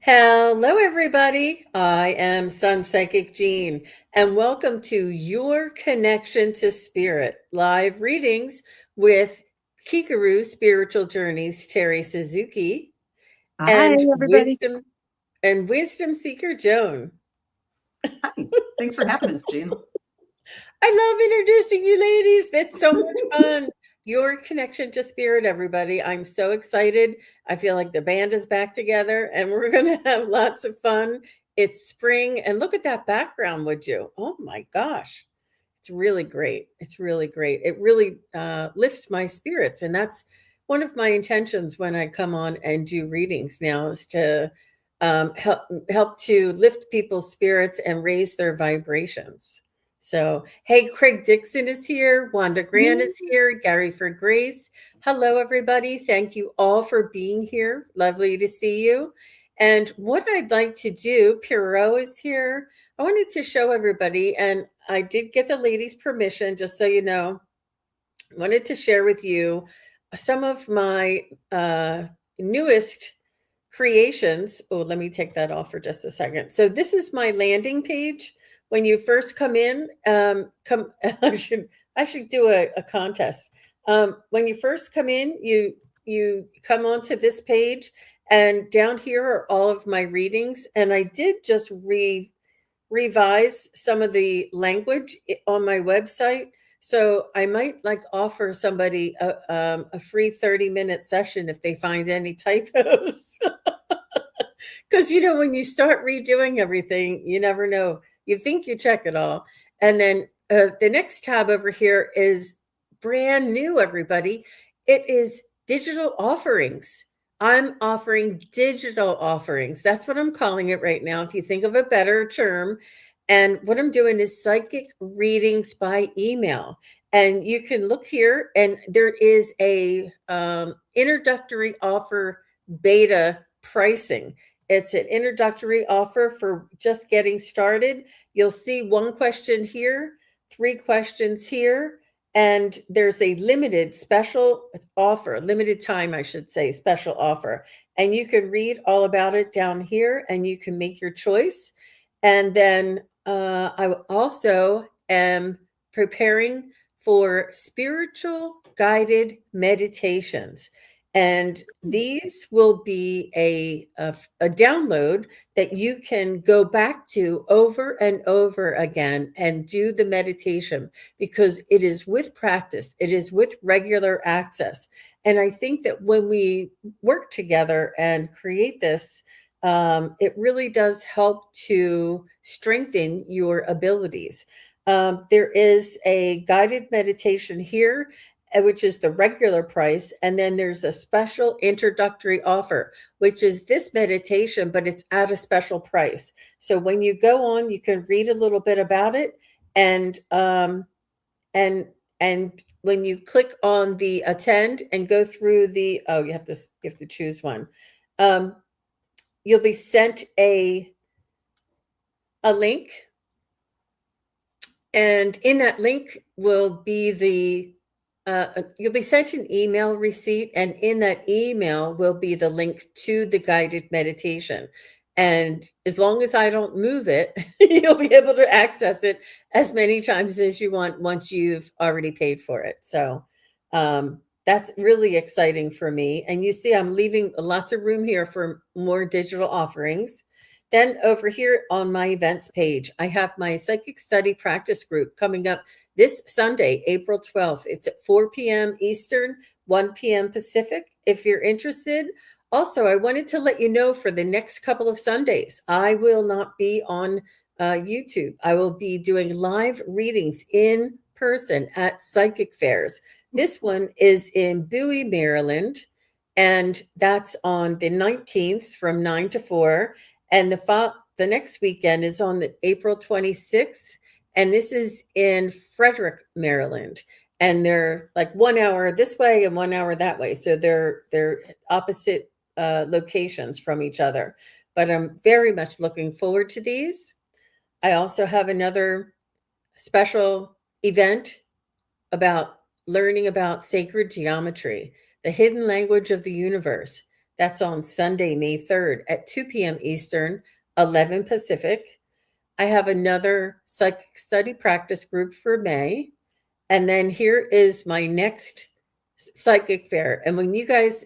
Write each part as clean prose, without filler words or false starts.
Hello, everybody. I am SunPsychic Jean, and welcome to Your Connection to Spirit live readings with Kikaru Spiritual Journeys, Terri Suzuki, Hi, and everybody. wisdom seeker Joan. Hi, thanks for having us, Jean. I love introducing you ladies. That's so much fun. Your connection to spirit, everybody. I'm so excited. I feel like the band is back together and we're going to have lots of fun. It's spring. And look at that background, would you? Oh my gosh. It's really great. It's really great. It really lifts my spirits. And that's one of my intentions when I come on and do readings now is to help to lift people's spirits and raise their vibrations. So, hey, Craig Dixon is here. Wanda Grant is here. Gary for Grace. Hello, everybody. Thank you all for being here. Lovely to see you. And what I'd like to do, Pierrot is here. I wanted to show everybody, and I did get the ladies' permission, just so you know. I wanted to share with you some of my newest creations. Oh, let me take that off for just a second. So this is my landing page. When you first come in, come. I should do a contest. When you first come in, you come onto this page, and down here are all of my readings. And I did just revise some of the language on my website. So I might like offer somebody a free 30-minute session if they find any typos. Because, when you start redoing everything, you never know. You think you check it all. And then the next tab over here is brand new, everybody. It is digital offerings. I'm offering digital offerings. That's what I'm calling it right now. If you think of a better term. And what I'm doing is psychic readings by email. And you can look here, and there is a introductory offer beta pricing. It's an introductory offer for just getting started. You'll see one question here, three questions here, and there's a limited special offer, limited time, I should say, special offer. And you can read all about it down here and you can make your choice. And then I also am preparing for spiritual guided meditations. And these will be a download that you can go back to over and over again and do the meditation because it is with practice, it is with regular access. And I think that when we work together and create this, it really does help to strengthen your abilities. There is a guided meditation here, which is the regular price. And then there's a special introductory offer, which is this meditation, but it's at a special price. So when you go on, you can read a little bit about it. And and when you click on the attend and go through you have to choose one. You'll be sent a link, and in that link will be you'll be sent an email receipt, and in that email will be the link to the guided meditation. And as long as I don't move it, you'll be able to access it as many times as you want once you've already paid for it. So that's really exciting for me. And you see, I'm leaving lots of room here for more digital offerings. Then over here on my events page, I have my psychic study practice group coming up this Sunday, April 12th. It's at 4 p.m. Eastern, 1 p.m. Pacific. If you're interested, also, I wanted to let you know for the next couple of Sundays, I will not be on YouTube. I will be doing live readings in person at psychic fairs. This one is in Bowie, Maryland, and that's on the 19th from 9 to 4. And the next weekend is on the April 26th, and this is in Frederick, Maryland. And they're like 1 hour this way and 1 hour that way. So they're opposite locations from each other. But I'm very much looking forward to these. I also have another special event about learning about sacred geometry, the hidden language of the universe. That's on Sunday, May 3rd at 2 p.m. Eastern, 11 Pacific. I have another psychic study practice group for May. And then here is my next psychic fair. And when you guys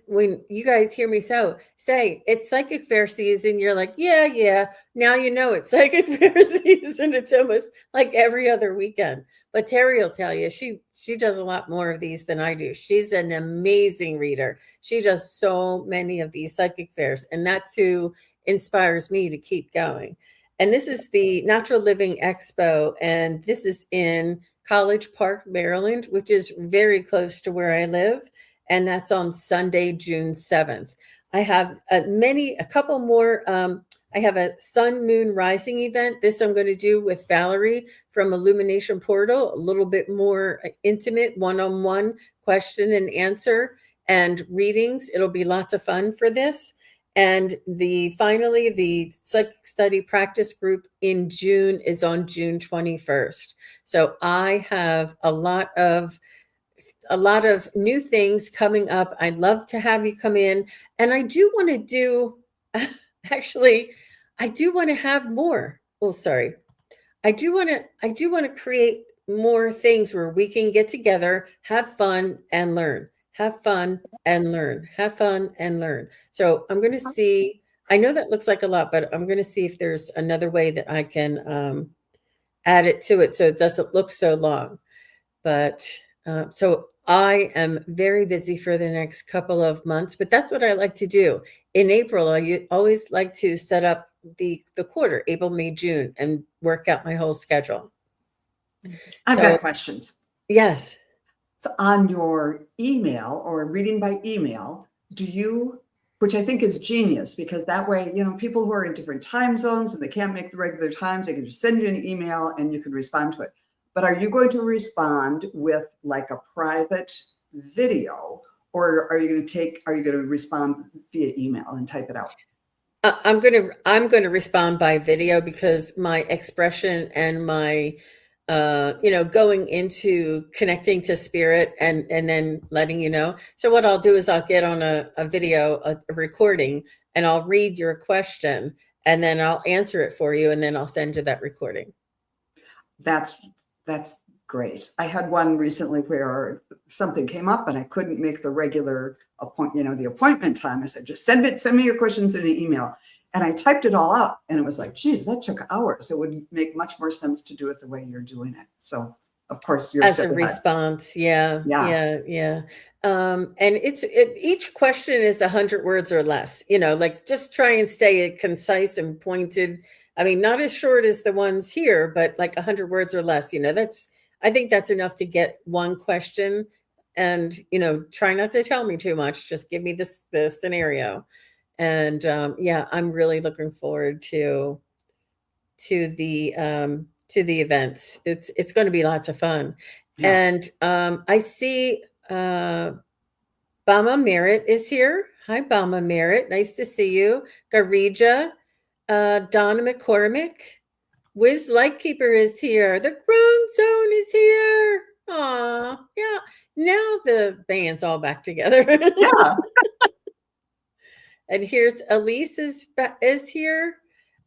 hear me say it's psychic fair season, you're like, yeah. Now you know it's psychic fair season. It's almost like every other weekend. But Terri will tell you she does a lot more of these than I do. She's an amazing reader. She does so many of these psychic fairs, and that's who inspires me to keep going. And this is the Natural Living Expo, and this is in College Park, Maryland, which is very close to where I live. And that's on Sunday, June 7th. I have a couple more. I have a Sun Moon Rising event. This I'm going to do with Valerie from Illumination Portal, a little bit more intimate, one-on-one question and answer and readings. It'll be lots of fun for this. And finally, the psychic study practice group in June is on June 21st. So I have a lot of new things coming up. I'd love to have you come in. And I do want to do, actually, I do want to have more. Oh, sorry. I do want to create more things where we can get together, have fun, and learn. Have fun and learn. Have fun and learn. So I'm going to see. I know that looks like a lot, but I'm going to see if there's another way that I can add it to it so it doesn't look so long. But so I am very busy for the next couple of months, but that's what I like to do. In April, I always like to set up the quarter, April, May, June, and work out my whole schedule. I've got questions. Yes. So on your email or reading by email, which I think is genius, because that way, people who are in different time zones and they can't make the regular times, they can just send you an email and you can respond to it. But are you going to respond with like a private video, or are you going to respond via email and type it out? I'm going to respond by video because my expression and my going into connecting to spirit and then letting you know. So what I'll do is I'll get on a video, a recording, and I'll read your question and then I'll answer it for you and then I'll send you that recording. That's great. I had one recently where something came up and I couldn't make the regular the appointment time. I said, just send me your questions in an email. And I typed it all out and it was like, geez, that took hours. It would make much more sense to do it the way you're doing it. So of course you're as a response. Yeah. And each question is 100 words or less, like just try and stay concise and pointed. I mean, not as short as the ones here, but like 100 words or less, I think that's enough to get one question. And, try not to tell me too much. Just give me the scenario. And I'm really looking forward to the events. It's going to be lots of fun. Yeah. And I see Bama Merritt is here. Hi, Bama Merritt. Nice to see you. Garija, Donna McCormick. Wiz Lightkeeper is here. The Grown Zone is here. Aw, yeah. Now the band's all back together. Yeah. And here's Elise is here.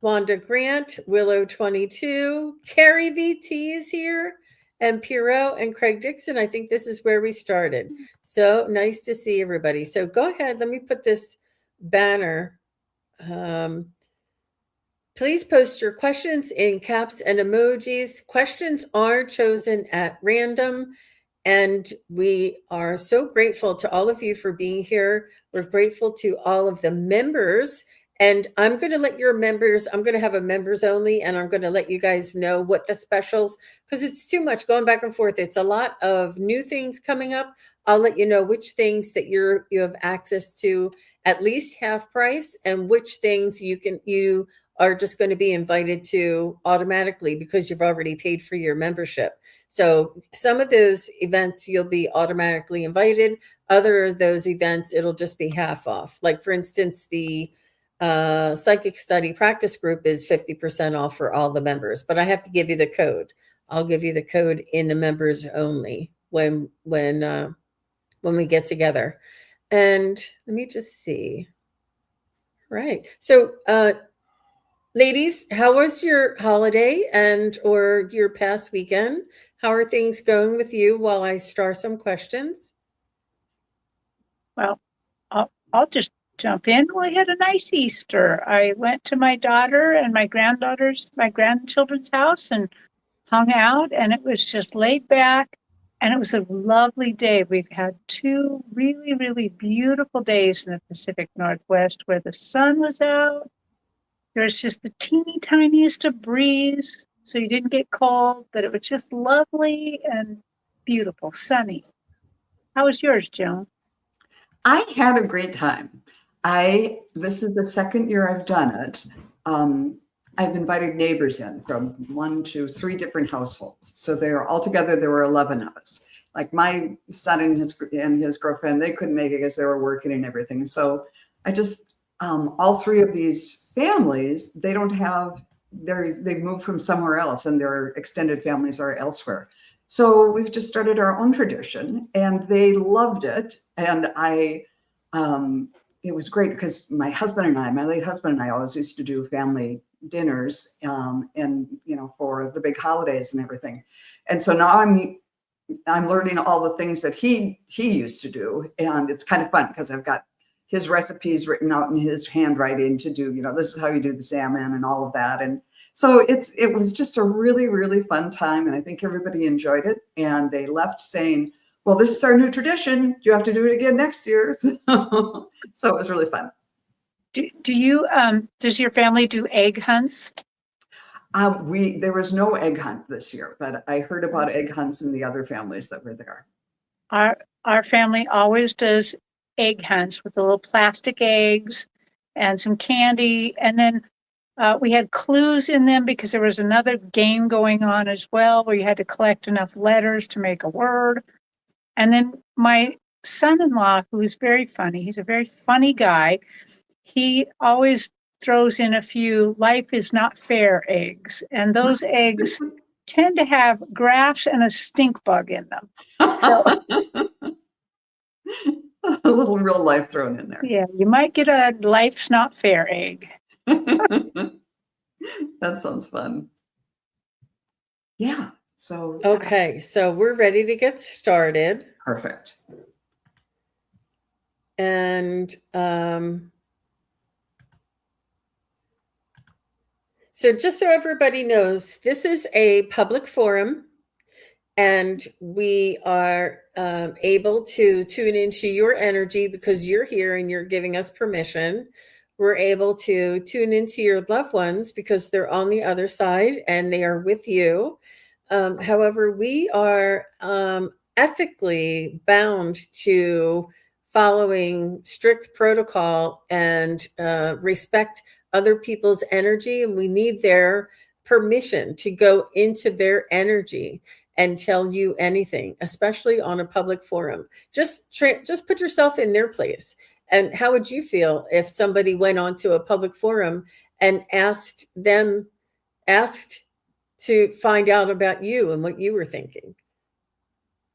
Wanda Grant, Willow 22, Carrie VT is here, and Pierrot and Craig Dixon. I think this is where we started. So nice to see everybody. So go ahead. Let me put this banner. Please post your questions in caps and emojis. Questions are chosen at random. And we are so grateful to all of you for being here. We're grateful to all of the members. And I'm going to let your members, I'm going to have a members only, and I'm going to let you guys know what the specials, because it's too much going back and forth. It's a lot of new things coming up. I'll let you know which things that you have access to at least half price, and which things you are just going to be invited to automatically because you've already paid for your membership. So some of those events you'll be automatically invited. Other of those events, it'll just be half off. Like for instance, the psychic study practice group is 50% off for all the members, but I have to give you the code. I'll give you the code in the members only when we get together. And let me just see. Right. So, ladies, how was your holiday and or your past weekend? How are things going with you while I star some questions? Well, I'll just jump in. Well, I had a nice Easter. I went to my daughter and my grandchildren's house and hung out, and it was just laid back. And it was a lovely day. We've had two really, really beautiful days in the Pacific Northwest where the sun was out. There's just the teeny tiniest of breeze, so you didn't get cold, but it was just lovely and beautiful, sunny. How was yours, Joan? I had a great time. This is the second year I've done it. I've invited neighbors in from 1 to 3 different households. So altogether there were 11 of us. Like my son and his girlfriend, they couldn't make it because they were working and everything. So I just all 3 of these families, they've moved from somewhere else and their extended families are elsewhere. So we've just started our own tradition and they loved it. And it was great because my late husband and I always used to do family dinners and, for the big holidays and everything. And so now I'm learning all the things that he used to do. And it's kind of fun because I've got his recipes written out in his handwriting to do, this is how you do the salmon and all of that. And so it was just a really, really fun time. And I think everybody enjoyed it. And they left saying, well, this is our new tradition. You have to do it again next year. So it was really fun. Does your family do egg hunts? There was no egg hunt this year, but I heard about egg hunts in the other families that were there. Our family always does egg hunts with the little plastic eggs and some candy. And then we had clues in them because there was another game going on as well where you had to collect enough letters to make a word. And then my son-in-law, who is very funny, he's a very funny guy, he always throws in a few "life is not fair" eggs. And those eggs tend to have grass and a stink bug in them. So a little real life thrown in there. Yeah, you might get a "life's not fair" egg. That sounds fun. Yeah. So Okay, so we're ready to get started. Perfect. And so just so everybody knows, this is a public forum and we are able to tune into your energy because you're here and you're giving us permission. We're able to tune into your loved ones because they're on the other side and they are with you. However, we are ethically bound to following strict protocol and respect other people's energy, and we need their permission to go into their energy and tell you anything, especially on a public forum. Just put yourself in their place. And how would you feel if somebody went onto a public forum and asked to find out about you and what you were thinking?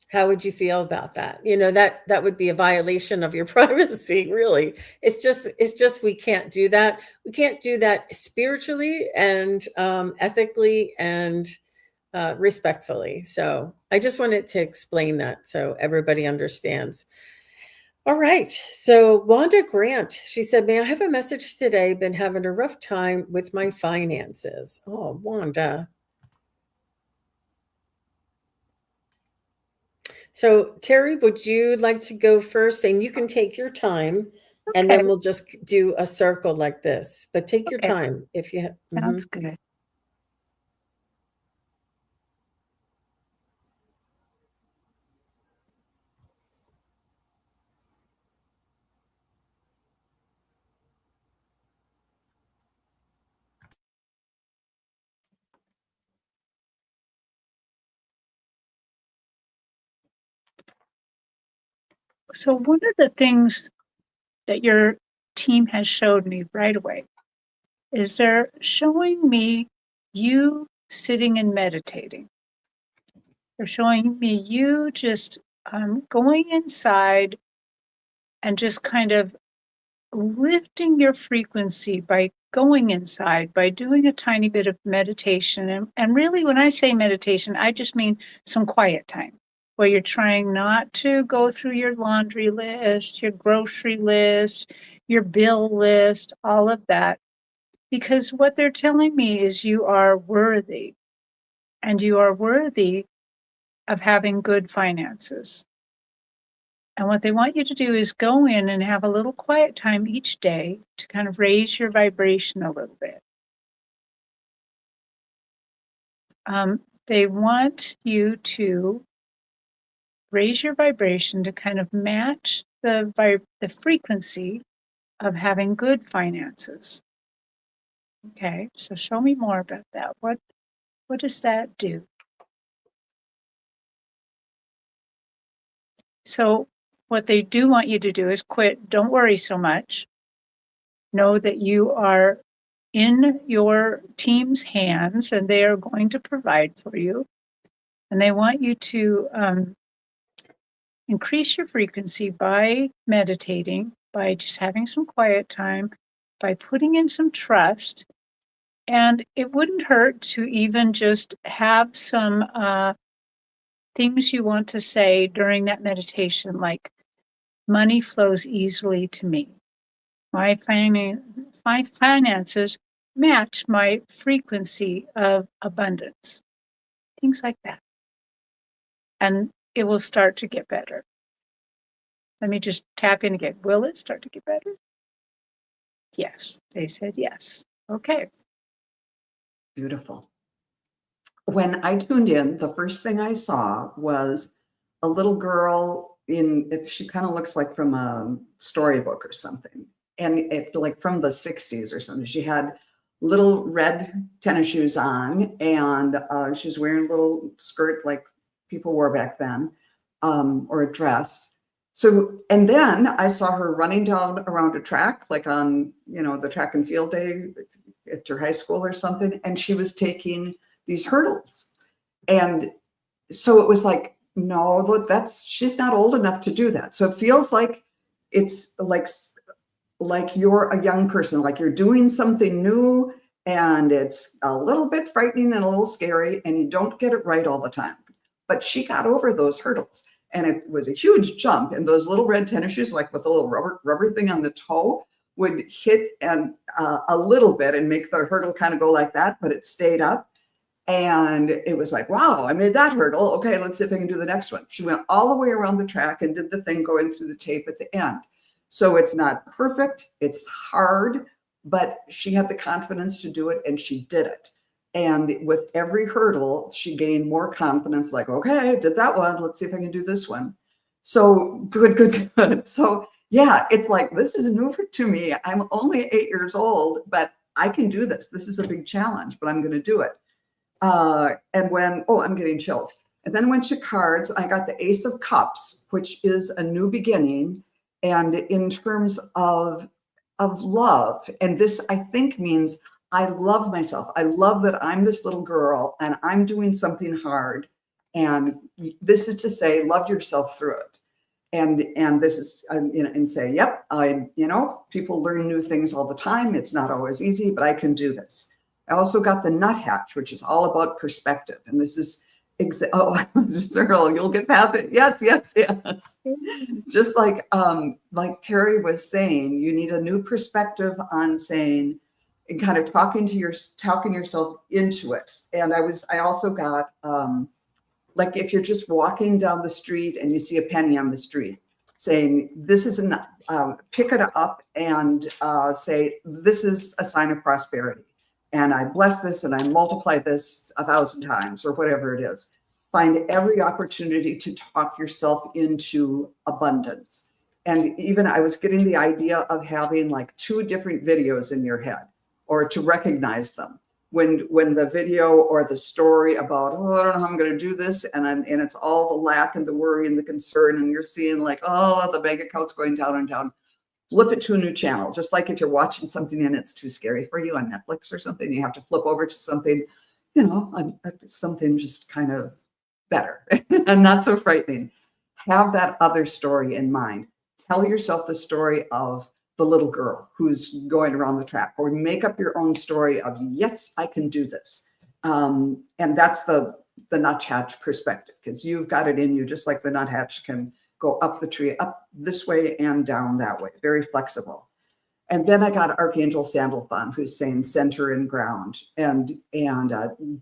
How would you feel about that? That would be a violation of your privacy, really. It's just we can't do that. We can't do that spiritually and ethically and respectfully. So I just wanted to explain that so everybody understands. All right. So Wanda Grant, she said, may I have a message today? Been having a rough time with my finances. Oh, Wanda. So Terri, would you like to go first? And you can take your time and then we'll just do a circle like this. But take your time if you have. Sounds good. So one of the things that your team has showed me right away is they're showing me you sitting and meditating. They're showing me you just going inside and just kind of lifting your frequency by going inside, by doing a tiny bit of meditation. And really, when I say meditation, I just mean some quiet time where you're trying not to go through your laundry list, your grocery list, your bill list, all of that. Because what they're telling me is you are worthy, and you are worthy of having good finances. And what they want you to do is go in and have a little quiet time each day to kind of raise your vibration a little bit. They want you to raise your vibration to kind of match the frequency of having good finances. Okay, so show me more about that. What does that do? So what they do want you to do is quit. Don't worry so much. Know that you are in your team's hands and they are going to provide for you. And they want you to increase your frequency by meditating, by just having some quiet time, by putting in some trust. And it wouldn't hurt to even just have some things you want to say during that meditation, like, money flows easily to me. My finances match my frequency of abundance. Things like that. And it will start to get better. Let me just tap in again. Will it start to get better? Yes. They said yes. Okay. Beautiful. When I tuned in, the first thing I saw was a little girl she kind of looks like from a storybook or something. And it like from the 60s or something. She had little red tennis shoes on, and she was wearing a little skirt like people wore back then, or a dress. So, and then I saw her running down around a track, like on, the track and field day at your high school or something. And she was taking these hurdles. And so it was like, no, look, she's not old enough to do that. So it feels like it's like you're a young person, like you're doing something new, and it's a little bit frightening and a little scary, and you don't get it right all the time. But she got over those hurdles, and it was a huge jump. And those little red tennis shoes, like with a little rubber thing on the toe, would hit and a little bit and make the hurdle kind of go like that, but it stayed up. And it was like, wow, I made that hurdle. Okay, let's see if I can do the next one. She went all the way around the track and did the thing going through the tape at the end. So it's not perfect, it's hard, but she had the confidence to do it, and she did it. And with every hurdle, she gained more confidence, like, okay, I did that one. Let's see if I can do this one. So good. So yeah, it's like, this is new to me. I'm only 8 years old, but I can do this. This is a big challenge, but I'm going to do it. And when, I'm getting chills. And then went to cards, I got the Ace of Cups, which is a new beginning. And in terms of love, and this I think means I love myself. I love that I'm this little girl and I'm doing something hard. And this is to say, love yourself through it. And this is, and say, yep, people learn new things all the time. It's not always easy, but I can do this. I also got the Nuthatch, which is all about perspective. And this is, Earl, you'll get past it. Yes. Just like Terri was saying, you need a new perspective on saying, and kind of talking yourself into it. And I also got, like, if you're just walking down the street and you see a penny on the street, saying, this is pick it up and say, this is a sign of prosperity. And I bless this and I multiply this 1,000 times, or whatever it is. Find every opportunity to talk yourself into abundance. And even I was getting the idea of having like 2 different videos in your head, or to recognize them. When the video or the story about, I don't know how I'm going to do this, and it's all the lack and the worry and the concern, and you're seeing like, the bank account's going down and down. Flip it to a new channel. Just like if you're watching something and it's too scary for you on Netflix or something, you have to flip over to something, something just kind of better and not so frightening. Have that other story in mind. Tell yourself the story of the little girl who's going around the track, or make up your own story of, yes, I can do this. And that's the nuthatch perspective, because you've got it in you, just like the nuthatch can go up the tree, up this way and down that way, very flexible. And then I got Archangel Sandalphon, who's saying center and ground, and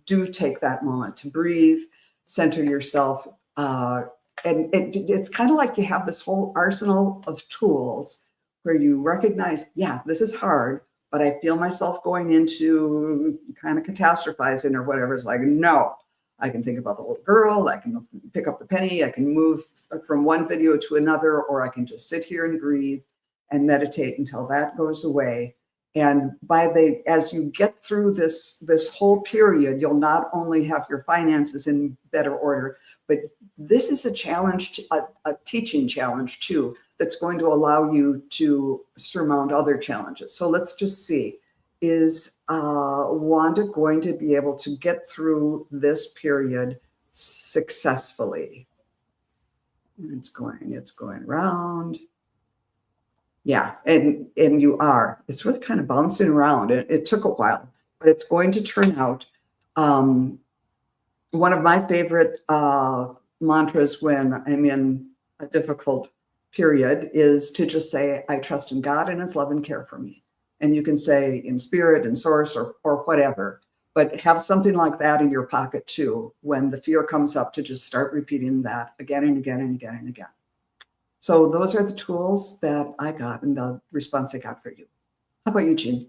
do take that moment to breathe, center yourself. And it's kind of like you have this whole arsenal of tools where you recognize, yeah, this is hard, but I feel myself going into kind of catastrophizing or whatever. It's like, no, I can think about the little girl, I can pick up the penny, I can move from one video to another, or I can just sit here and breathe and meditate until that goes away. And as you get through this whole period, you'll not only have your finances in better order, but this is a challenge, a teaching challenge too, that's going to allow you to surmount other challenges. So let's just see, is Wanda going to be able to get through this period successfully? It's going around. Yeah, and you are. It's really kind of bouncing around. It took a while, but it's going to turn out. One of my favorite mantras when I'm in a difficult period is to just say, I trust in God and his love and care for me. And you can say in spirit and source or whatever, but have something like that in your pocket too, when the fear comes up, to just start repeating that again and again and again and again. So those are the tools that I got and the response I got for you. How about you, Jean?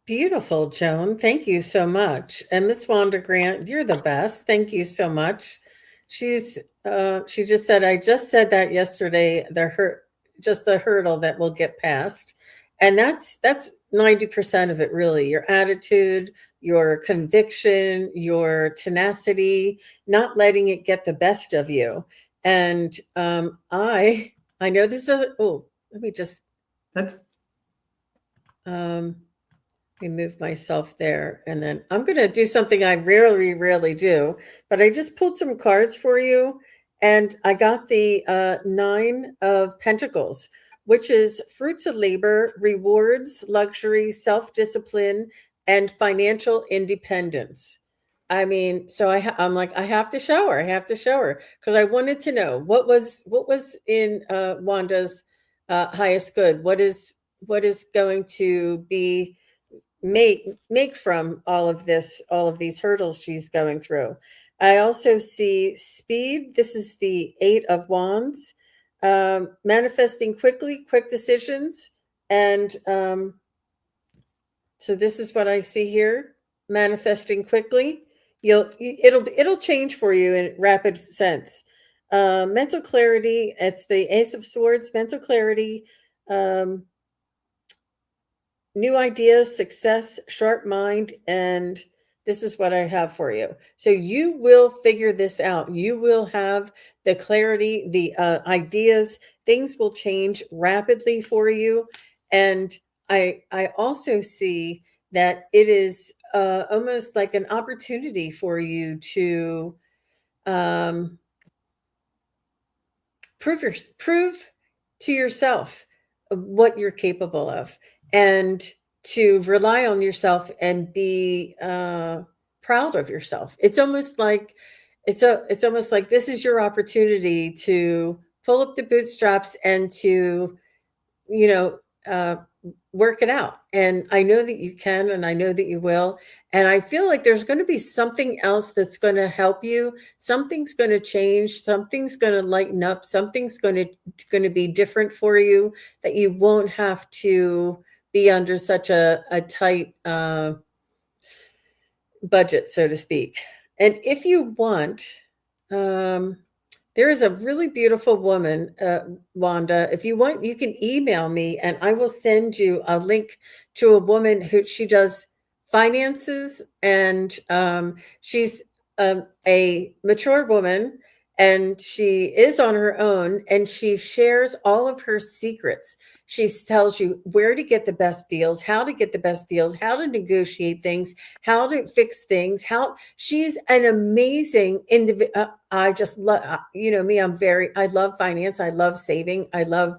Beautiful, Joan. Thank you so much. And Miss Wanda Grant, you're the best. Thank you so much. She just said, I just said that yesterday, just a hurdle that will get past. And that's 90% of it, really. Your attitude, your conviction, your tenacity, not letting it get the best of you. And I know this is let me just let me move myself there, and then I'm going to do something I rarely do, but I just pulled some cards for you, and I got the 9 of Pentacles, which is fruits of labor, rewards, luxury, self-discipline, and financial independence. I mean, so I'm like, I have to show her. I have to show her, because I wanted to know what was in Wanda's highest good. What is going to be make from all of these hurdles she's going through. I also see speed. This is the 8 of Wands, manifesting quickly, quick decisions, and so this is what I see here: manifesting quickly. It'll change for you in rapid sense. Mental clarity. It's the Ace of Swords. Mental clarity. New ideas, success, sharp mind, and this is what I have for you. So you will figure this out. You will have the clarity, the ideas. Things will change rapidly for you. And I also see that it is almost like an opportunity for you to prove to yourself what you're capable of, and to rely on yourself and be proud of yourself. It's almost like this is your opportunity to pull up the bootstraps and to work it out. And I know that you can, and I know that you will. And I feel like there's going to be something else that's going to help you. Something's going to change. Something's going to lighten up. Something's going to be different for you, that you won't have to be under such a tight budget, so to speak. And if you want, there is a really beautiful woman, Wanda. If you want, you can email me and I will send you a link to a woman who she does finances, and she's a mature woman, and she is on her own, and she shares all of her secrets. She tells you where to get the best deals, how to get the best deals, how to negotiate things, how to fix things. How she's an amazing individual. I just love, me. I love finance. I love saving. I love,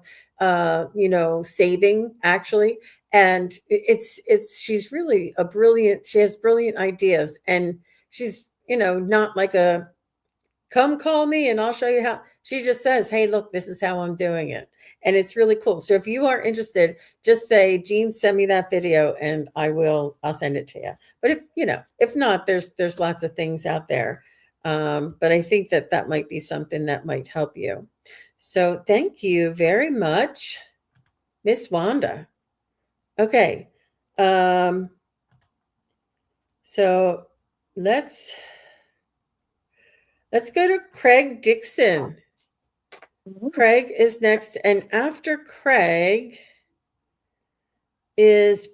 saving actually. And she's really she has brilliant ideas, and she's, not like a, come call me and I'll show you how. She just says, hey, look, this is how I'm doing it. And it's really cool. So if you are interested, just say, Jean, send me that video and I'll send it to you. But if not, there's lots of things out there. But I think that might be something that might help you. So thank you very much, Miss Wanda. Okay. So let's go to Craig Dixon. Craig is next, and after Craig is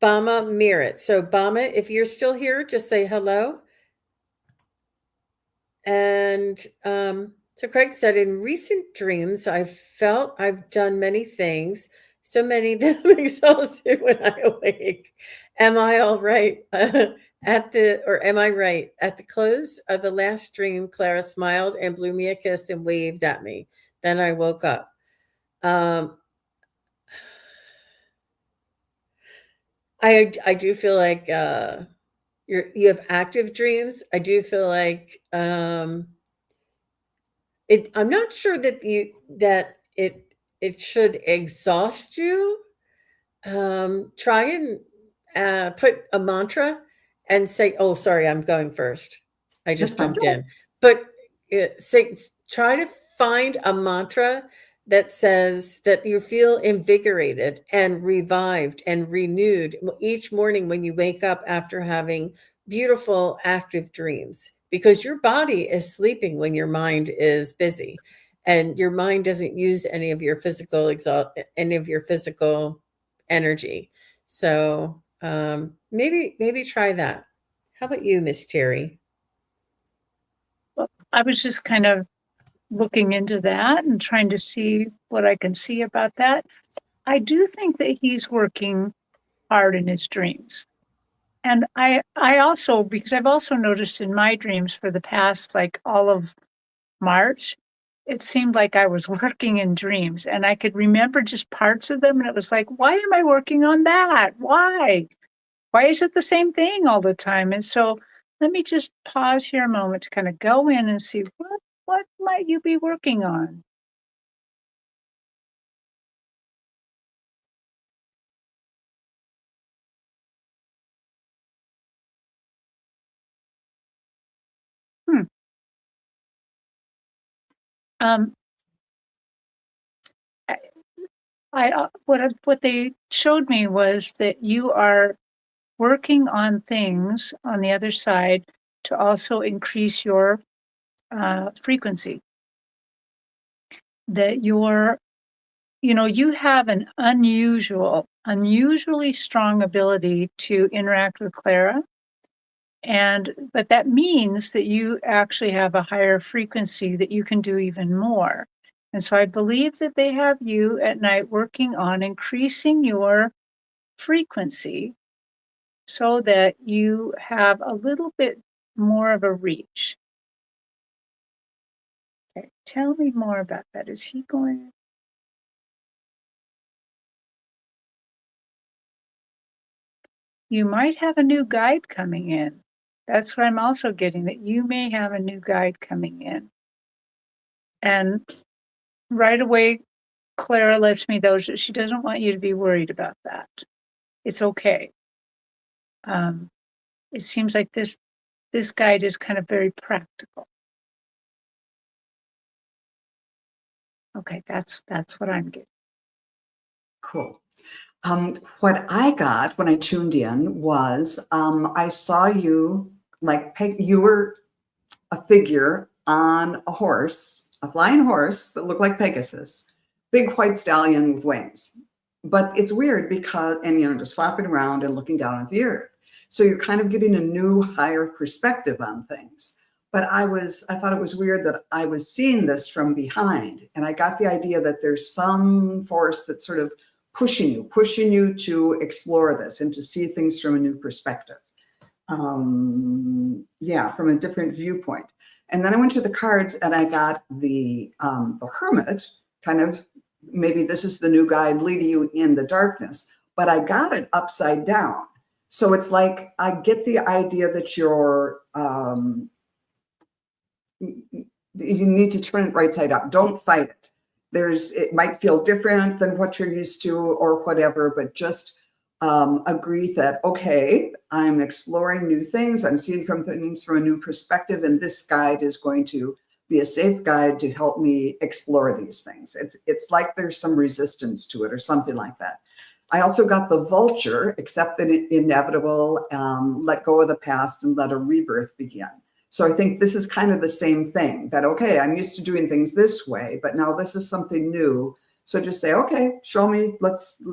Bama Mirit. So Bama, if you're still here, just say hello. And so Craig said, in recent dreams, I felt I've done many things, so many that I'm exhausted when I awake. Am I all right? Am I right? At the close of the last dream, Clara smiled and blew me a kiss and waved at me. Then I woke up. I do feel like you have active dreams. I do feel like I'm not sure that it should exhaust you. Try and put a mantra and say, oh, sorry, I'm going first. I just jumped in. But try to find a mantra that says that you feel invigorated and revived and renewed each morning when you wake up after having beautiful active dreams, because your body is sleeping when your mind is busy, and your mind doesn't use any of your physical energy. So maybe try that. How about you, Miss Terri? Well, I was just kind of looking into that and trying to see what I can see about that. I do think that he's working hard in his dreams. And I also, because I've also noticed in my dreams for the past, like all of March, it seemed like I was working in dreams, and I could remember just parts of them. And it was like, why am I working on that? Why is it the same thing all the time? And so let me just pause here a moment to kind of go in and see what might you be working on? Um, what they showed me was that you are working on things on the other side to also increase your frequency. That you have an unusually strong ability to interact with Clara. But that means that you actually have a higher frequency that you can do even more. And so I believe that they have you at night working on increasing your frequency so that you have a little bit more of a reach. Okay, tell me more about that. Is he going? You might have a new guide coming in. That's what I'm also getting, that you may have a new guide coming in. And right away, Clara lets me know that she doesn't want you to be worried about that. It's okay. It seems like this guide is kind of very practical. Okay, that's what I'm getting. Cool. What I got when I tuned in was I saw you you were a figure on a horse, a flying horse that looked like Pegasus, big white stallion with wings. But it's weird because, just flapping around and looking down at the earth. So you're kind of getting a new, higher perspective on things. but I thought it was weird that I was seeing this from behind. And I got the idea that there's some force that's sort of pushing you to explore this and to see things from a new perspective. Yeah, from a different viewpoint. And then I went to the cards and I got the Hermit, kind of, maybe this is the new guide leading you in the darkness, but I got it upside down. So it's like, I get the idea that you're, you need to turn it right side up. Don't fight it. It might feel different than what you're used to or whatever, but just agree that, okay, I'm exploring new things. I'm seeing things from a new perspective. And this guide is going to be a safe guide to help me explore these things. It's like there's some resistance to it or something like that. I also got the Vulture, accept the inevitable, let go of the past and let a rebirth begin. So I think this is kind of the same thing, that, okay, I'm used to doing things this way, but now this is something new. So just say, okay, show me, let's,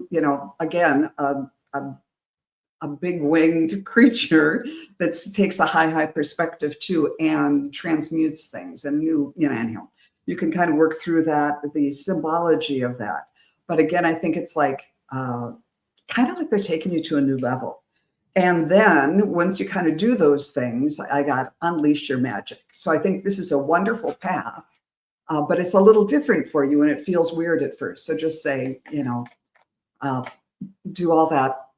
again, a big winged creature that takes a high perspective too and transmutes things and anyhow, you can kind of work through that, the symbology of that. But again, I think it's like, kind of like they're taking you to a new level. And then once you kind of do those things, I got unleash your magic. So I think this is a wonderful path, but it's a little different for you and it feels weird at first. So just say, do all that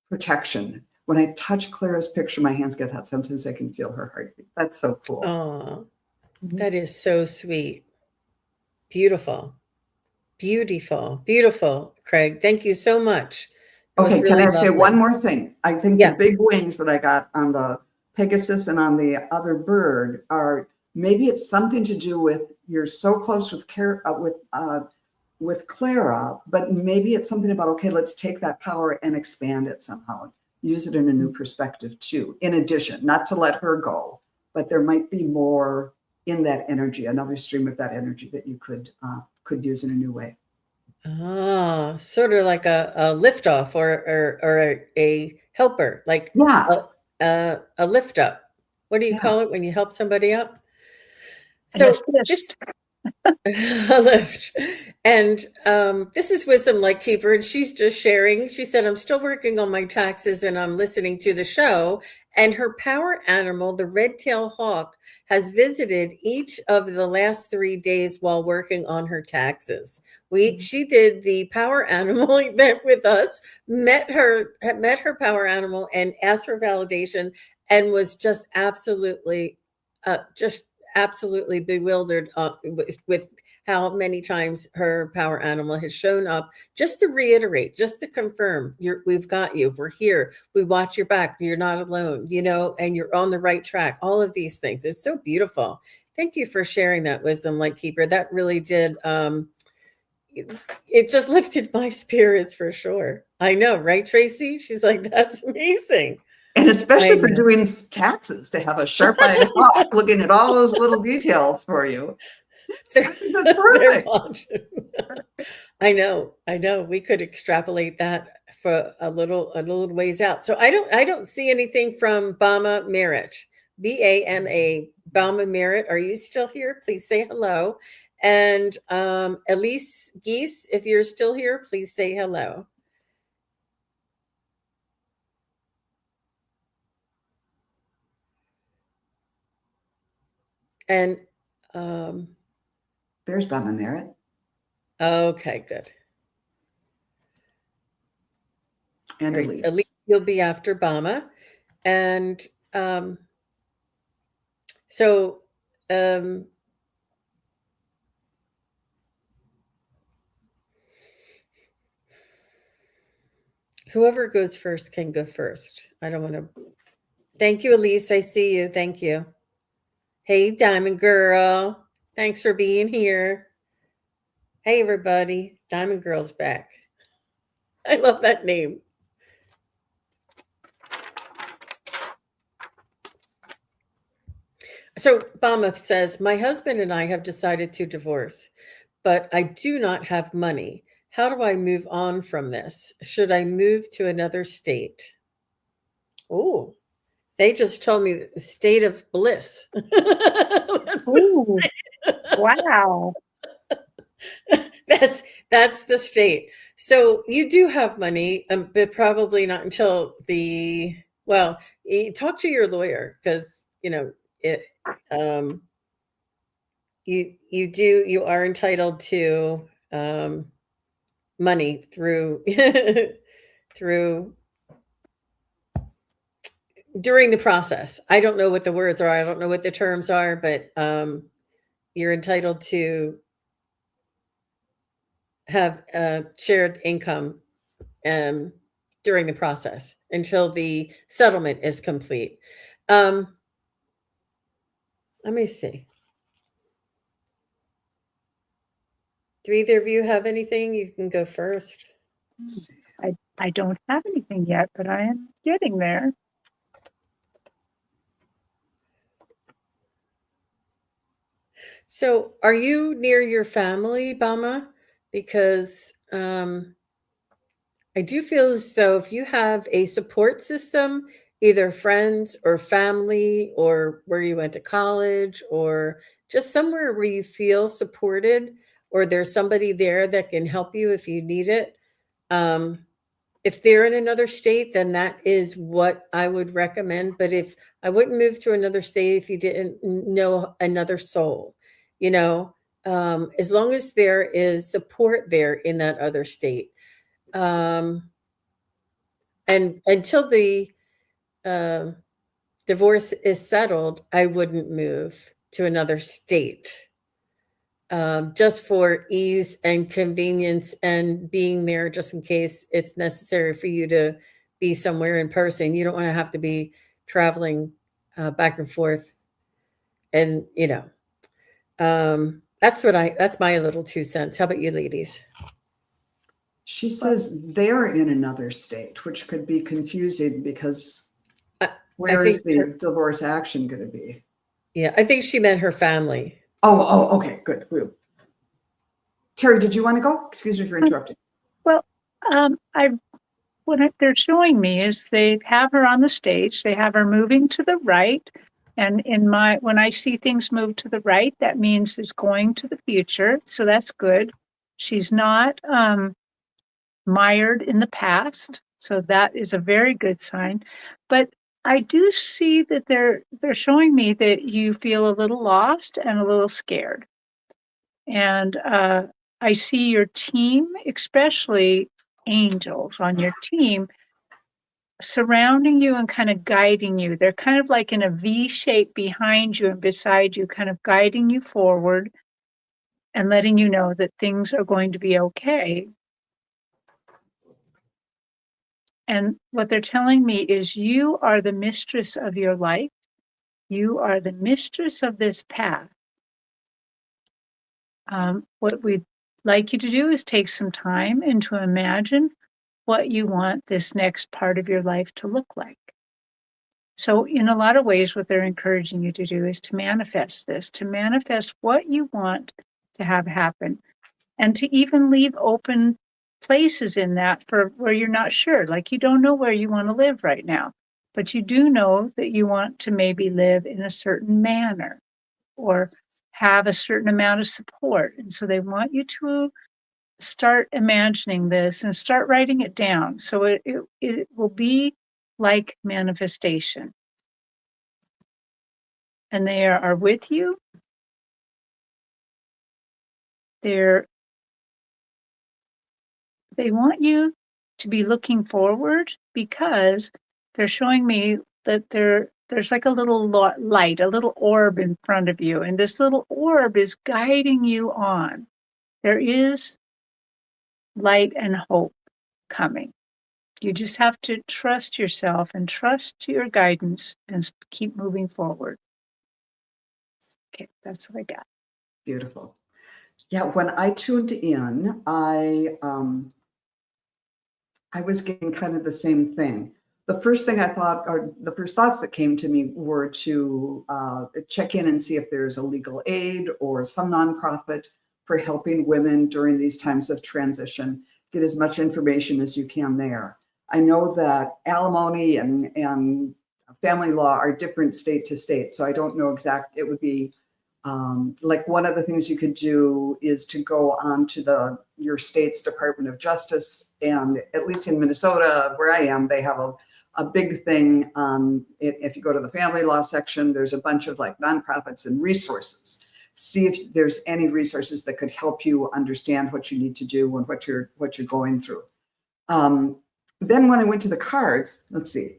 protection. When I touch Clara's picture, my hands get hot. Sometimes I can feel her heartbeat. That's so cool. Oh, that is so sweet. Beautiful. Beautiful, Craig. Thank you so much. Okay, really can I lovely. say one more thing? I think Yeah. the big wings that I got on the Pegasus and on the other bird are, maybe it's something to do with, you're so close with Clara, but maybe it's something about, okay, let's take that power and expand it somehow, use it in a new perspective too. In addition, not to let her go, but there might be more in that energy, another stream of that energy that you could use in a new way. Ah, sort of like a liftoff or a helper, like Yeah. a lift up. What do you Yeah. call it when you help somebody up? An So assist. a lift. And this is Wisdom Lightkeeper, and she's just sharing. She said, I'm still working on my taxes and I'm listening to the show. And her power animal, the red-tailed hawk, has visited each of the last 3 days while working on her taxes. She did the power animal event with us, met her power animal and asked for validation, and was just absolutely bewildered with how many times her power animal has shown up, just to reiterate, just to confirm, we've got you, we're here, we watch your back, you're not alone, and you're on the right track. All of these things. It's so beautiful. Thank you for sharing that, Wisdom Lightkeeper. That really did, it just lifted my spirits for sure. I know, right, Tracy? She's like, that's amazing. And especially for doing taxes, to have a sharp-eyed hawk looking at all those little details for you. That's perfect. I know. We could extrapolate that for a little ways out. So I don't see anything from Bama Merritt. BAMA, Bama Merritt. Are you still here? Please say hello. And Elise Geese, if you're still here, please say hello. And there's Bama Merritt. Okay, good. And Great. Elise, you'll be after Bama. And so whoever goes first can go first. I don't want to. Thank you, Elise. I see you. Thank you. Hey, Diamond Girl. Thanks for being here. Hey, everybody. Diamond Girl's back. I love that name. So Bama says, my husband and I have decided to divorce, but I do not have money. How do I move on from this? Should I move to another state? Oh, They just told me the state of bliss. That's the Ooh, wow. that's the state. So you do have money, but probably not until well, you talk to your lawyer because it you are entitled to money through through during the process. I don't know what the words are. I don't know what the terms are, but you're entitled to have shared income during the process until the settlement is complete. Let me see. Do either of you have anything? You can go first. I don't have anything yet, but I am getting there. So, are you near your family, Bama? Because I do feel as though if you have a support system, either friends or family, or where you went to college, or just somewhere where you feel supported, or there's somebody there that can help you if you need it. If they're in another state, then that is what I would recommend. But if I wouldn't move to another state if you didn't know another soul, you know, as long as there is support there in that other state. And until the uh, divorce is settled, I wouldn't move to another state, just for ease and convenience and being there just in case it's necessary for you to be somewhere in person. You don't want to have to be traveling back and forth. And, that's my little 2 cents. How about you, ladies? She says they're in another state, which could be confusing because I, I where is think, the divorce action going to be? yeah, I think she meant her family. Oh, okay, good. Woo. Terri, did you want to go? Excuse me for interrupting. Well, what they're showing me is they have her on the stage. They have her moving to the right. And when I see things move to the right, that means it's going to the future. So that's good. She's not mired in the past. So that is a very good sign. But I do see that they're showing me that you feel a little lost and a little scared. And I see your team, especially angels on your team, surrounding you and kind of guiding you. They're kind of like in a V shape behind you and beside you, kind of guiding you forward and letting you know that things are going to be okay. And what they're telling me is you are the mistress of your life. You are the mistress of this path. What we'd like you to do is take some time and to imagine what you want this next part of your life to look like. So in a lot of ways, what they're encouraging you to do is to manifest this, to manifest what you want to have happen, and to even leave open places in that for where you're not sure, like you don't know where you want to live right now, but you do know that you want to maybe live in a certain manner or have a certain amount of support. And so they want you to start imagining this and start writing it down. So it will be like manifestation. And they are with you. They want you to be looking forward because they're showing me that there's like a little light, a little orb in front of you. And this little orb is guiding you on. There is light and hope coming. You just have to trust yourself and trust your guidance and keep moving forward. Okay, that's what I got. Beautiful. Yeah, when I tuned in, I was getting kind of the same thing. The first thing I thought, or the first thoughts that came to me were to check in and see if there's a legal aid or some nonprofit for helping women during these times of transition. Get as much information as you can there. I know that alimony and family law are different state to state. So I don't know exact, it would be like one of the things you could do is to go on to your state's Department of Justice. And at least in Minnesota, where I am, they have a big thing. If you go to the family law section, there's a bunch of like nonprofits and resources. See if there's any resources that could help you understand what you need to do and what you're going through. Then when I went to the cards, let's see.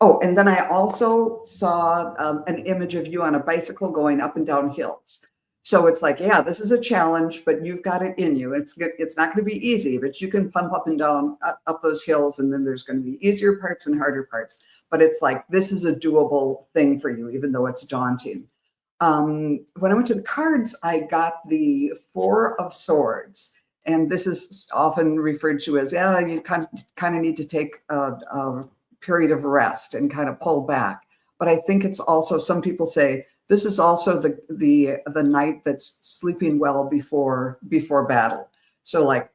Oh, and then I also saw an image of you on a bicycle going up and down hills. So it's like, yeah, this is a challenge, but you've got it in you. It's not going to be easy, but you can pump up and down up those hills, and then there's going to be easier parts and harder parts. But it's like, this is a doable thing for you, even though it's daunting. When I went to the cards, I got the Four of Swords. And this is often referred to as, yeah, you kind of need to take a period of rest and kind of pull back. But I think it's also, some people say, this is also the night that's sleeping well before battle. So like,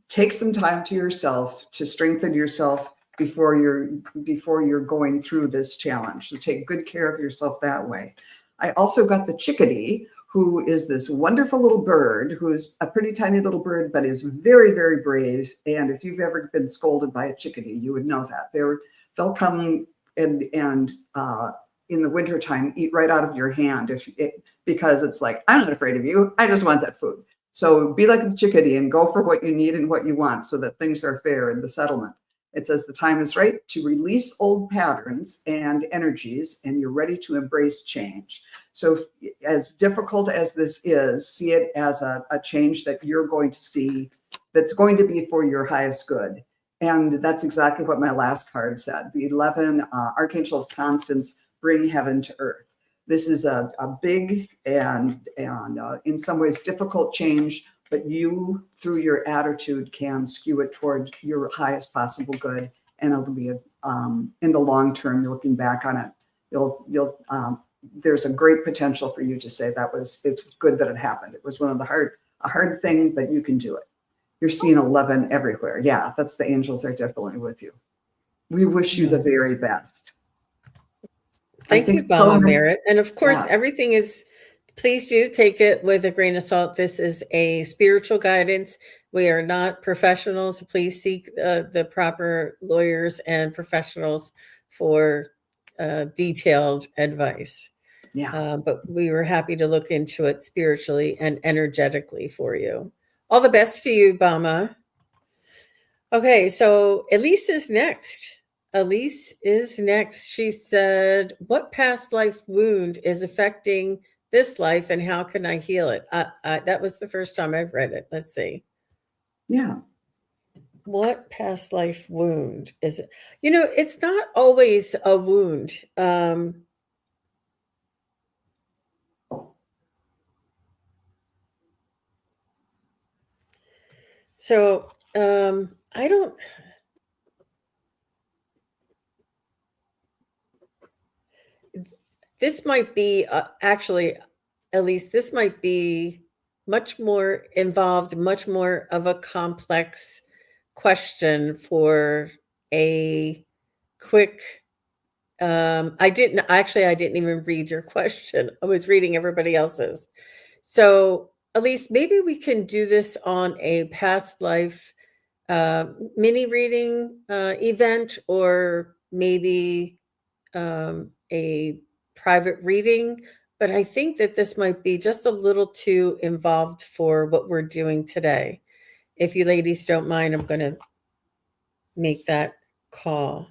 take some time to yourself to strengthen yourself before you're going through this challenge. So take good care of yourself that way. I also got the chickadee, who is this wonderful little bird, who's a pretty tiny little bird, but is very, very brave. And if you've ever been scolded by a chickadee, you would know that. They'll come and in the wintertime, eat right out of your hand because it's like, I'm not afraid of you. I just want that food. So be like the chickadee and go for what you need and what you want so that things are fair in the settlement. It says the time is right to release old patterns and energies, and you're ready to embrace change. So as difficult as this is, see it as a change that you're going to see that's going to be for your highest good. And that's exactly what my last card said. The 11 Archangel of Constance, bring heaven to earth. This is a big and in some ways difficult change, but you, through your attitude, can skew it toward your highest possible good. And it'll be in the long term, you're looking back on it, there's a great potential for you to say it's good that it happened. It was a hard thing, but you can do it. You're seeing 11 everywhere. Yeah, that's the angels are definitely with you. We wish you the very best. Thank you, Mama Merritt. And of course, everything is, please do take it with a grain of salt. This is a spiritual guidance. We are not professionals. Please seek the proper lawyers and professionals for detailed advice. Yeah. But we were happy to look into it spiritually and energetically for you. All the best to you, Bama. Okay, so Elise is next. Elise is next. She said, what past life wound is affecting this life and how can I heal it? That was the first time I've read it. Let's see. Yeah. What past life wound is it? It's not always a wound. So I don't. This might be actually, at least this might be much more involved, much more of a complex question for a quick. I didn't even read your question. I was reading everybody else's. So Elise, maybe we can do this on a past life mini reading event, or maybe a private reading. But I think that this might be just a little too involved for what we're doing today. If you ladies don't mind, I'm going to make that call.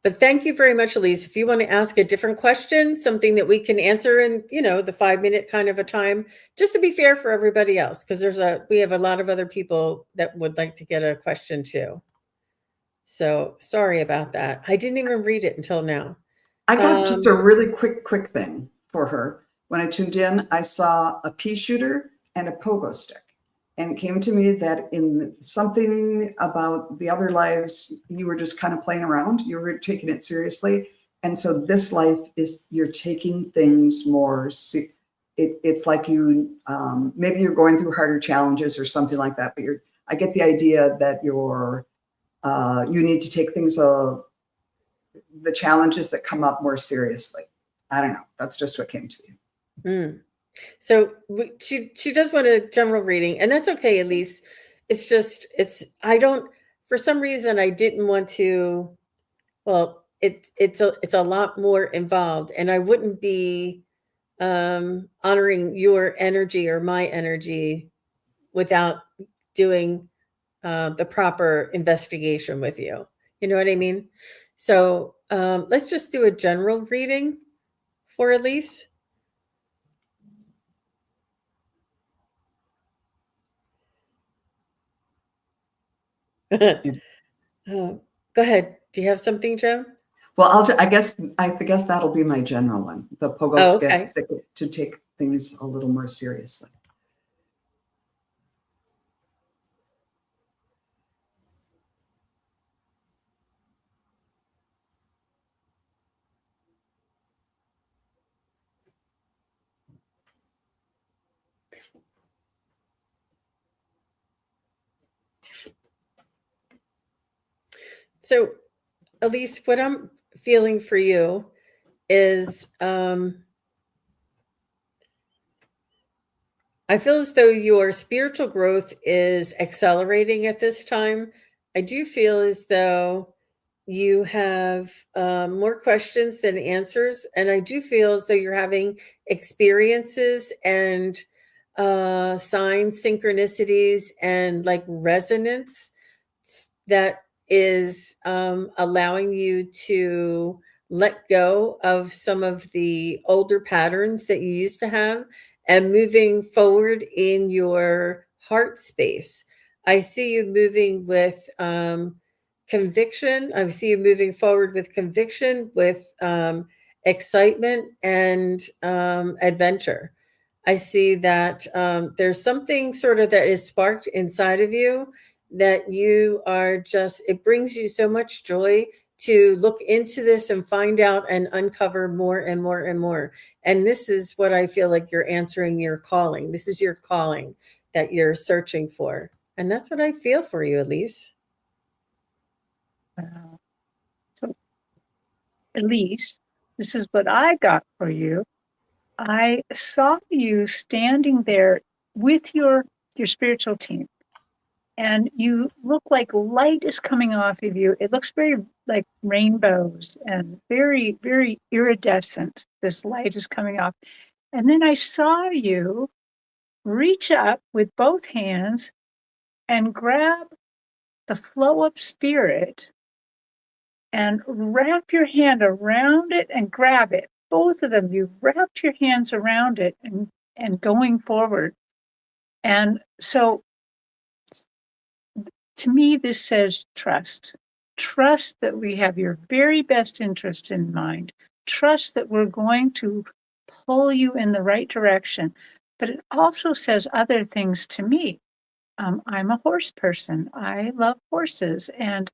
But thank you very much, Elise. If you want to ask a different question, something that we can answer in, the 5-minute kind of a time, just to be fair for everybody else, because we have a lot of other people that would like to get a question too. So sorry about that. I didn't even read it until now. I got just a really quick thing for her. When I tuned in, I saw a pea shooter and a pogo stick. And it came to me that in something about the other lives, you were just kind of playing around. You were taking it seriously. And so this life you're taking things more. It's like maybe you're going through harder challenges or something like that. But I get the idea that you need to take things the challenges that come up more seriously. I don't know. That's just what came to me. Mm. So she does want a general reading, and that's okay, Elise. It's just I don't, for some reason I didn't want to. Well, it's a lot more involved, and I wouldn't be honoring your energy or my energy without doing the proper investigation with you. You know what I mean? So let's just do a general reading for Elise. Go ahead. Do you have something, Joan? Well, I guess that'll be my general one, the pogo Oh, stick, okay. to take things a little more seriously. So, Elise, what I'm feeling for you is I feel as though your spiritual growth is accelerating at this time. I do feel as though you have more questions than answers. And I do feel as though you're having experiences and signs, synchronicities, and like resonance that is allowing you to let go of some of the older patterns that you used to have and moving forward in your heart space. I see you moving with conviction. I see you moving forward with conviction, with excitement and adventure. I see that there's something sort of that is sparked inside of you that you are just, it brings you so much joy to look into this and find out and uncover more and more and more. And this is what I feel like you're answering your calling. This is your calling that you're searching for. And that's what I feel for you, Elise. Wow. So, Elise, this is what I got for you. I saw you standing there with your spiritual team, and you look like light is coming off of you. It looks very like rainbows and very, very iridescent. This light is coming off. And then I saw you reach up with both hands and grab the flow of spirit and wrap your hand around it and grab it. Both of them, you wrapped your hands around it and going forward. And so to me, this says trust. Trust that we have your very best interest in mind. Trust that we're going to pull you in the right direction. But it also says other things to me. I'm a horse person. I love horses. And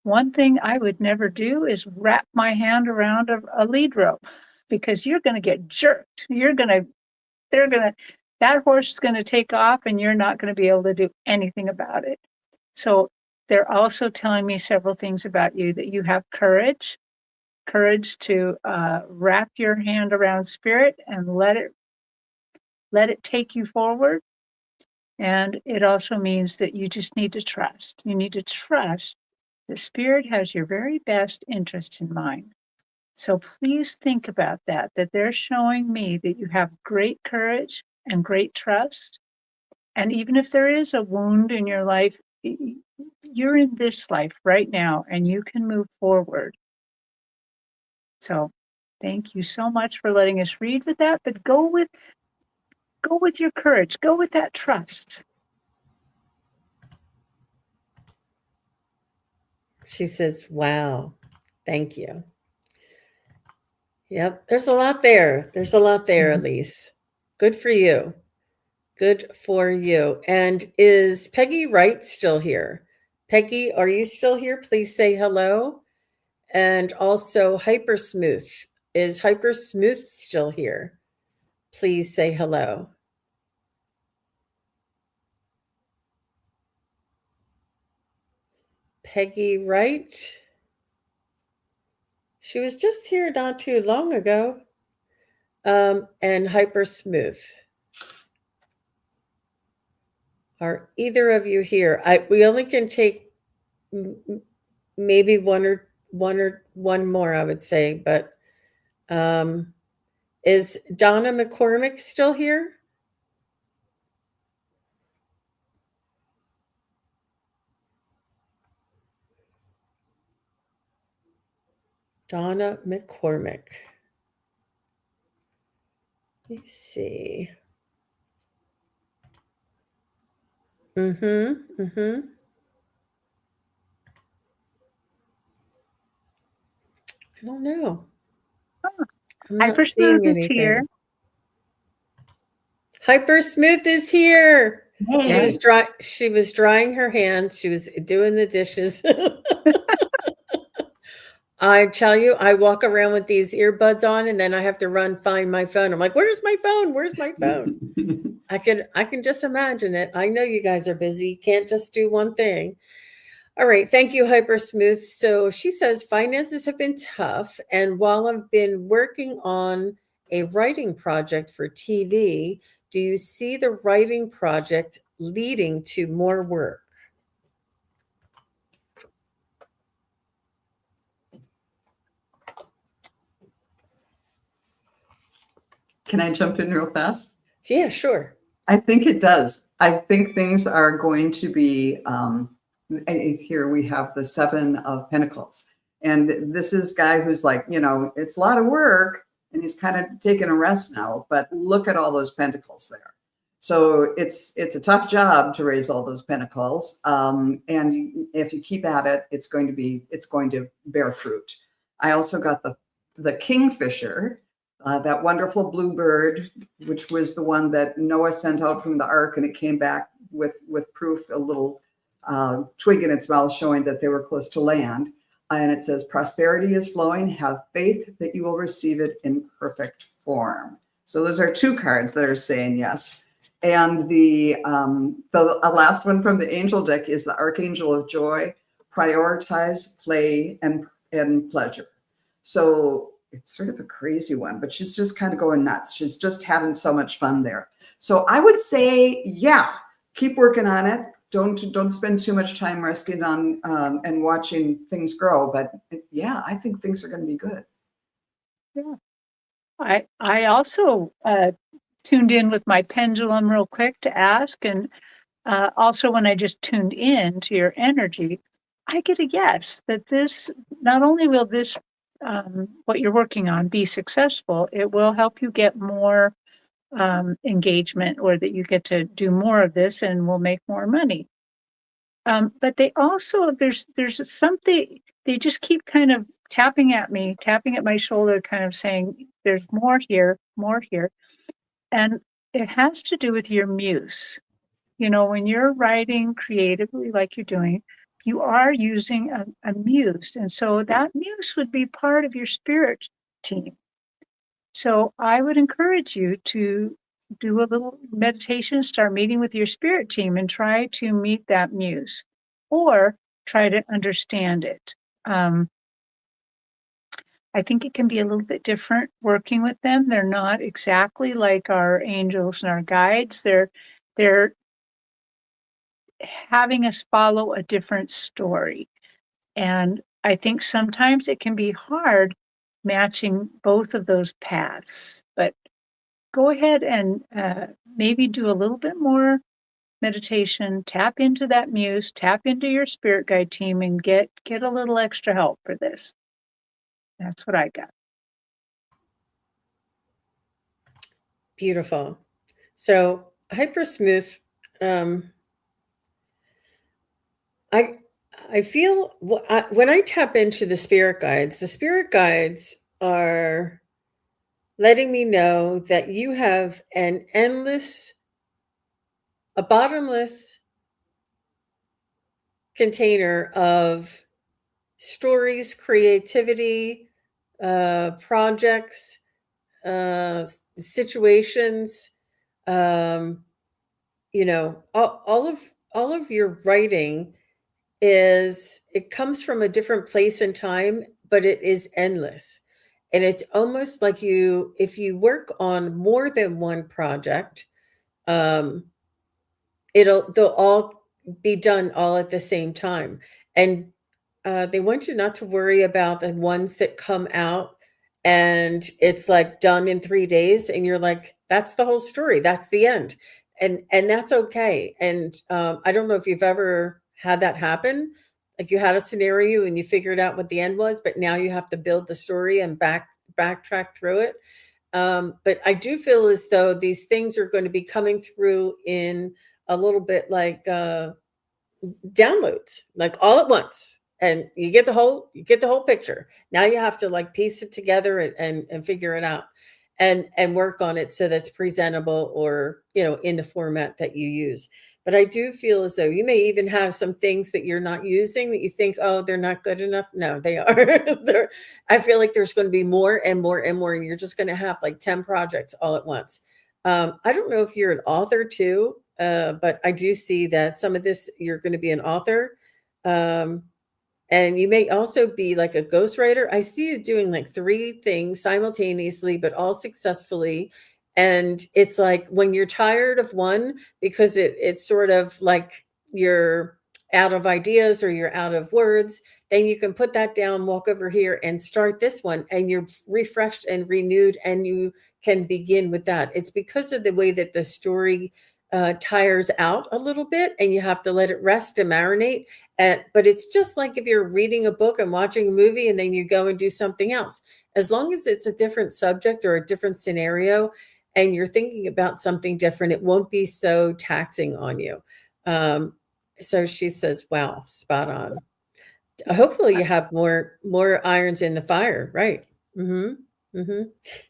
one thing I would never do is wrap my hand around a lead rope, because you're going to get jerked. That horse is going to take off and you're not going to be able to do anything about it. So they're also telling me several things about you, that you have courage to wrap your hand around spirit and let it take you forward. And it also means that you just need to trust. You need to trust that spirit has your very best interest in mind. So please think about that they're showing me that you have great courage and great trust. And even if there is a wound in your life, you're in this life right now and you can move forward. So thank you so much for letting us read with that, but go with your courage, go with that trust. She says, wow, thank you. Yep, there's a lot there. There's a lot there, Elise. Good for you. Good for you. And is Peggy Wright still here? Peggy, are you still here? Please say hello. And also Hyper Smooth. Is Hyper Smooth still here? Please say hello. Peggy Wright. She was just here not too long ago. And Hyper Smooth. Are either of you here? We only can take maybe one more, I would say, but is Donna McCormick still here? Donna McCormick. Let me see. I don't know. I'm not Hyper Smooth seeing is here. anything. Hyper Smooth is here. Yay. She was drying her hands. She was doing the dishes. I tell you, I walk around with these earbuds on and then I have to run find my phone. I'm like, where's my phone? Where's my phone? I can just imagine it. I know you guys are busy. You can't just do one thing. All right. Thank you, Hyper Smooth. So she says finances have been tough. And while I've been working on a writing project for TV, do you see the writing project leading to more work? Can I jump in real fast? Yeah, sure. I think it does. I think things are going to be, here we have the 7 of Pentacles. And this is guy who's like, it's a lot of work and he's kind of taking a rest now, but look at all those pentacles there. So it's a tough job to raise all those pentacles. And if you keep at it, it's going to bear fruit. I also got the Kingfisher, that wonderful bluebird, which was the one that Noah sent out from the ark, and it came back with proof, a little twig in its mouth showing that they were close to land. And it says, prosperity is flowing. Have faith that you will receive it in perfect form. So those are 2 cards that are saying yes. And the last one from the angel deck is the Archangel of Joy. Prioritize play and pleasure. So it's sort of a crazy one, but she's just kind of going nuts. She's just having so much fun there. So I would say, yeah, keep working on it. Don't spend too much time resting on and watching things grow. But yeah, I think things are going to be good. Yeah. I also tuned in with my pendulum real quick to ask. And also when I just tuned in to your energy, I get a yes, that this, not only will this, what you're working on be successful, it will help you get more engagement, or that you get to do more of this and will make more money. But they also, there's something, they just keep kind of tapping at my shoulder, kind of saying, there's more here, more here. And it has to do with your muse. When you're writing creatively like you're doing, you are using a muse. And so that muse would be part of your spirit team. So I would encourage you to do a little meditation, start meeting with your spirit team and try to meet that muse, or try to understand it. I think it can be a little bit different working with them. They're not exactly like our angels and our guides. They're having us follow a different story. And I think sometimes it can be hard matching both of those paths. But go ahead and maybe do a little bit more meditation, tap into that muse, tap into your spirit guide team, and get a little extra help for this. That's what I got. Beautiful. So Hyper Smooth, I feel when I tap into the spirit guides are letting me know that you have a bottomless container of stories, creativity, projects, situations, all of your writing it comes from a different place and time, but it is endless. And it's almost like if you work on more than one project, um, they'll all be done all at the same time. And they want you not to worry about the ones that come out and it's like done in 3 days, and you're like, that's the whole story. That's the end. And that's okay. And I don't know if you've ever had that happen. Like you had a scenario and you figured out what the end was, but now you have to build the story and backtrack through it. But I do feel as though these things are going to be coming through in a little bit like downloads, like all at once, and you get the whole picture. Now you have to like piece it together and figure it out and work on it so that's presentable, or in the format that you use. But I do feel as though you may even have some things that you're not using that you think, oh, they're not good enough. No, they are. I feel like there's going to be more and more and more, and you're just going to have like 10 projects all at once. I don't know if you're an author too, but I do see that some of this, you're going to be an author. And you may also be like a ghostwriter. I see you doing like 3 things simultaneously, but all successfully. And it's like when you're tired of one, because it's sort of like you're out of ideas or you're out of words, then you can put that down, walk over here and start this one, and you're refreshed and renewed, and you can begin with that. It's because of the way that the story tires out a little bit, and you have to let it rest and marinate. But it's just like if you're reading a book and watching a movie and then you go and do something else. As long as it's a different subject or a different scenario and you're thinking about something different, it won't be so taxing on you. So she says, wow, spot on. Hopefully you have more irons in the fire, right?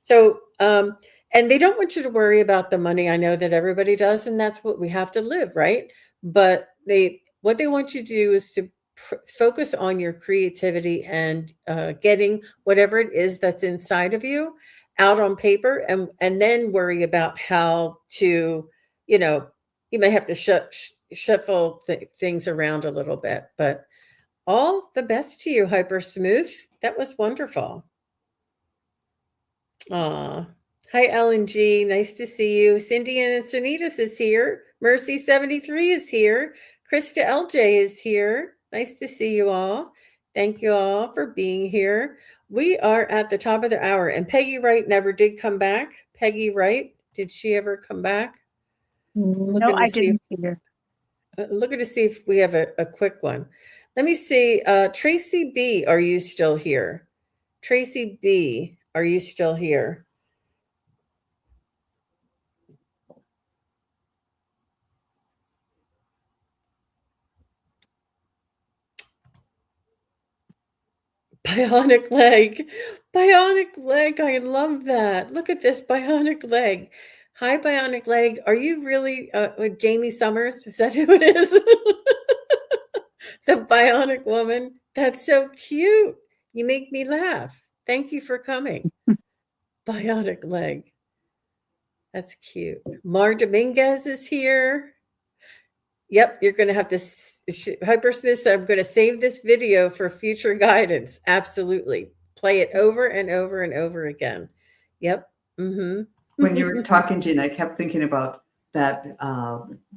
So and they don't want you to worry about the money. I know that everybody does, and that's what we have to live, right? But what they want you to do is to focus on your creativity and getting whatever it is that's inside of you out on paper, and then worry about how to, you may have to shuffle things around a little bit. But all the best to you, Hyper Smooth. That was wonderful. Aw. Hi, Ellen G. Nice to see you. Cindy and Sanitas is here. Mercy 73 is here. Krista LJ is here. Nice to see you all. Thank you all for being here. We are at the top of the hour, and Peggy Wright never did come back. Peggy Wright, did she ever come back? No, I didn't see her. Looking to see if we have a quick one. Let me see. Tracy B, are you still here? Tracy B, are you still here? Bionic leg. Bionic leg. I love that. Look at this bionic leg. Hi, bionic leg. Are you really with Jamie Summers? Is that who it is? The bionic woman. That's so cute. You make me laugh. Thank you for coming. Bionic leg. That's cute. Mar Dominguez is here. Yep, you're going to have to, Hypersmith said, I'm going to save this video for future guidance. Absolutely. Play it over and over and over again. Yep. When you were talking, Jean, I kept thinking about that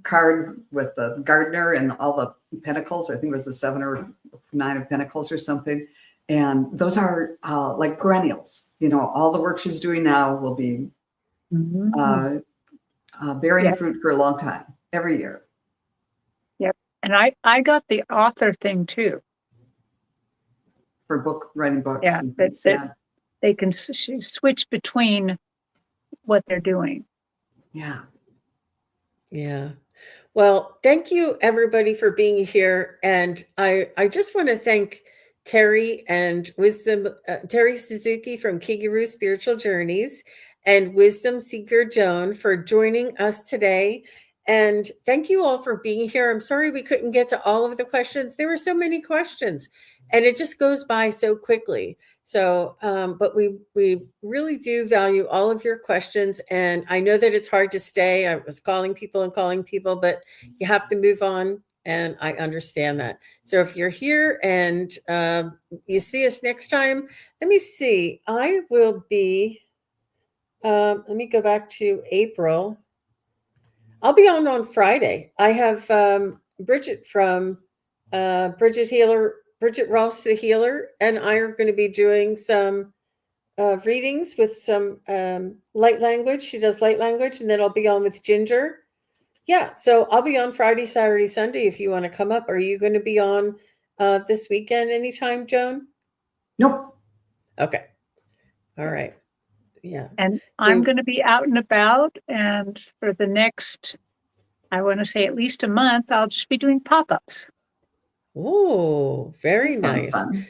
card with the gardener and all the pentacles. I think it was the 7 or 9 of pentacles or something. And those are like perennials. All the work she's doing now will be bearing fruit for a long time, every year. Yep. And I got the author thing too. For writing books. Yeah, they can switch between what they're doing. Yeah. Yeah. Well, thank you everybody for being here. And I just want to thank Terri and Terri Suzuki from Kigaru Spiritual Journeys and Wisdom Seeker Joan for joining us today. And thank you all for being here. I'm sorry we couldn't get to all of the questions. There were so many questions and it just goes by so quickly. So, but we really do value all of your questions. And I know that it's hard to stay. I was calling people, but you have to move on And I understand that. So if you're here and you see us next time, let me see. I will be, let me go back to April. I'll be on Friday. I have Bridget from Bridget Ross, the healer, and I are going to be doing some readings with some light language. She does light language, and then I'll be on with Ginger. Yeah, so I'll be on Friday, Saturday, Sunday if you want to come up. Are you going to be on this weekend anytime, Joan? Nope. Okay. All right. Yeah. And I'm going to be out and about, and for the next, I want to say at least a month, I'll just be doing pop-ups. Oh, very That sounds nice. fun.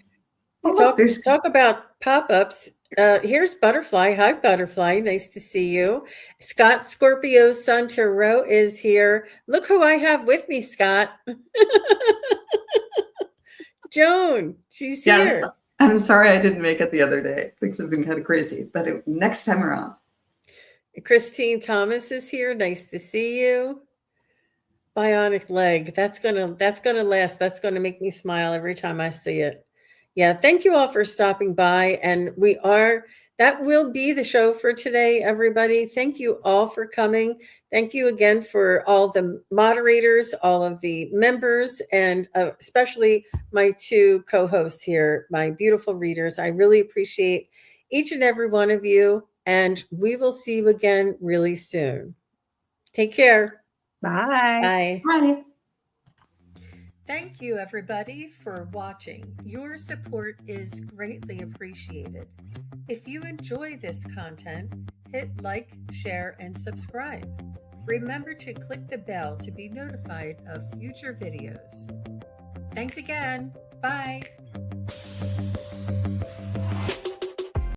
Oh, look, Talk about pop-ups. Here's Butterfly. Hi, Butterfly. Nice to see you. Scott Scorpio Sun Tarot is here. Look who I have with me, Scott. Joan, she's yes, here. I'm sorry I didn't make it the other day. Things have been kind of crazy, but next time around. Christine Thomas is here. Nice to see you. Bionic leg. That's gonna last. That's gonna make me smile every time I see it. Yeah, thank you all for stopping by. And that will be the show for today, everybody. Thank you all for coming. Thank you again for all the moderators, all of the members, and especially my two co-hosts here, my beautiful readers. I really appreciate each and every one of you. And we will see you again really soon. Take care. Bye. Bye. Bye. Thank you, everybody, for watching. Your support is greatly appreciated. If you enjoy this content, hit like, share, and subscribe. Remember to click the bell to be notified of future videos. Thanks again. Bye.